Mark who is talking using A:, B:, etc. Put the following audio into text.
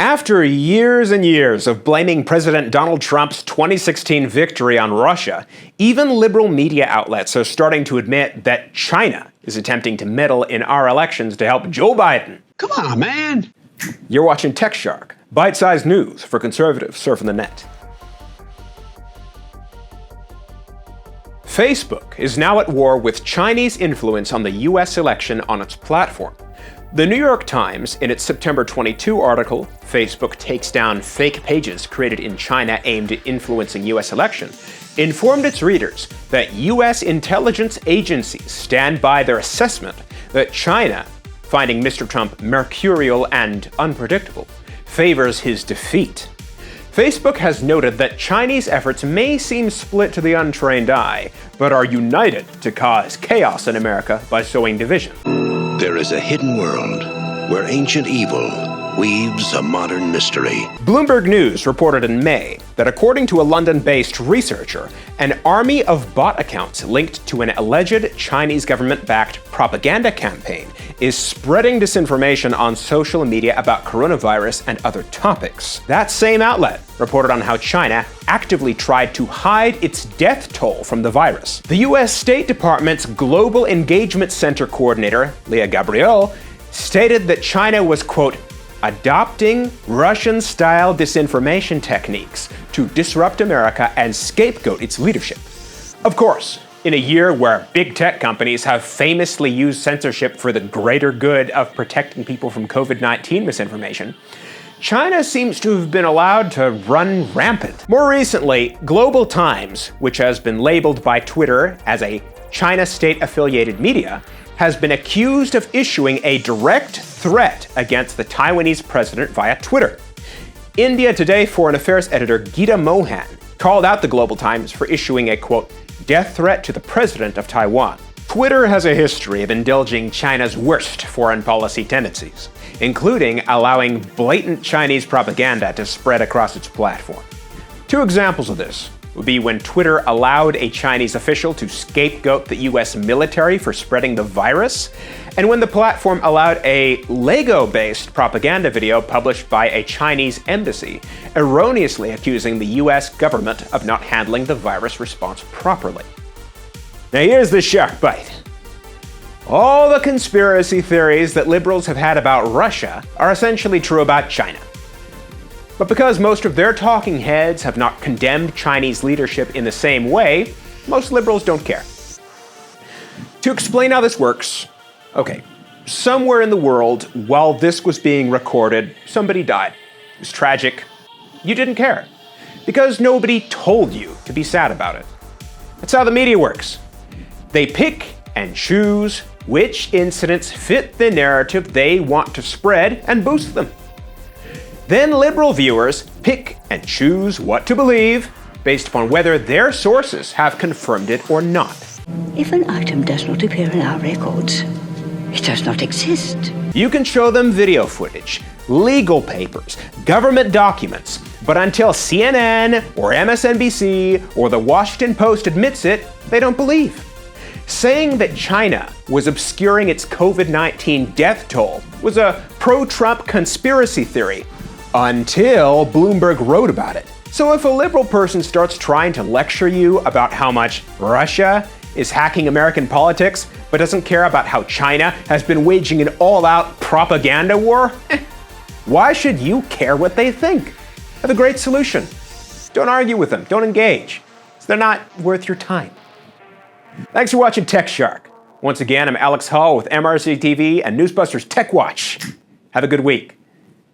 A: After years and years of blaming President Donald Trump's 2016 victory on Russia, even liberal media outlets are starting to admit that China is attempting to meddle in our elections to help Joe Biden.
B: Come on, man!
A: You're watching Tech Shark, bite-sized news for conservatives surfing the net. Facebook is now at war with Chinese influence on the US election on its platform. The New York Times, in its September 22 article, "Facebook Takes Down Fake Pages Created in China Aimed at Influencing US Election," informed its readers that US intelligence agencies stand by their assessment that China, finding Mr. Trump mercurial and unpredictable, favors his defeat. Facebook has noted that Chinese efforts may seem split to the untrained eye, but are united to cause chaos in America by sowing division.
C: There is a hidden world where ancient evil weaves a modern mystery.
A: Bloomberg News reported in May that according to a London-based researcher, an army of bot accounts linked to an alleged Chinese government-backed propaganda campaign is spreading disinformation on social media about coronavirus and other topics. That same outlet reported on how China actively tried to hide its death toll from the virus. The US State Department's Global Engagement Center coordinator, Leah Gabriel, stated that China was, quote, adopting Russian-style disinformation techniques to disrupt America and scapegoat its leadership. Of course, in a year where big tech companies have famously used censorship for the greater good of protecting people from COVID-19 misinformation, China seems to have been allowed to run rampant. More recently, Global Times, which has been labeled by Twitter as a China state-affiliated media, has been accused of issuing a direct threat against the Taiwanese president via Twitter. India Today Foreign Affairs editor Geeta Mohan called out the Global Times for issuing a, quote, death threat to the president of Taiwan. Twitter has a history of indulging China's worst foreign policy tendencies, including allowing blatant Chinese propaganda to spread across its platform. Two examples of this would be when Twitter allowed a Chinese official to scapegoat the US military for spreading the virus, and when the platform allowed a Lego-based propaganda video published by a Chinese embassy, erroneously accusing the US government of not handling the virus response properly. Now here's the shark bite. All the conspiracy theories that liberals have had about Russia are essentially true about China. But because most of their talking heads have not condemned Chinese leadership in the same way, most liberals don't care. To explain how this works, okay, somewhere in the world, while this was being recorded, somebody died. It was tragic. You didn't care, because nobody told you to be sad about it. That's how the media works. They pick and choose which incidents fit the narrative they want to spread and boost them. Then liberal viewers pick and choose what to believe based upon whether their sources have confirmed it or not.
D: If an item does not appear in our records, it does not exist.
A: You can show them video footage, legal papers, government documents, but until CNN or MSNBC or the Washington Post admits it, they don't believe. Saying that China was obscuring its COVID-19 death toll was a pro-Trump conspiracy theory until Bloomberg wrote about it. So if a liberal person starts trying to lecture you about how much Russia is hacking American politics, but doesn't care about how China has been waging an all-out propaganda war, why should you care what they think? I have a great solution. Don't argue with them, don't engage. They're not worth your time. Thanks for watching Tech Shark. Once again, I'm Alex Hall with MRC TV and Newsbusters Tech Watch. Have a good week.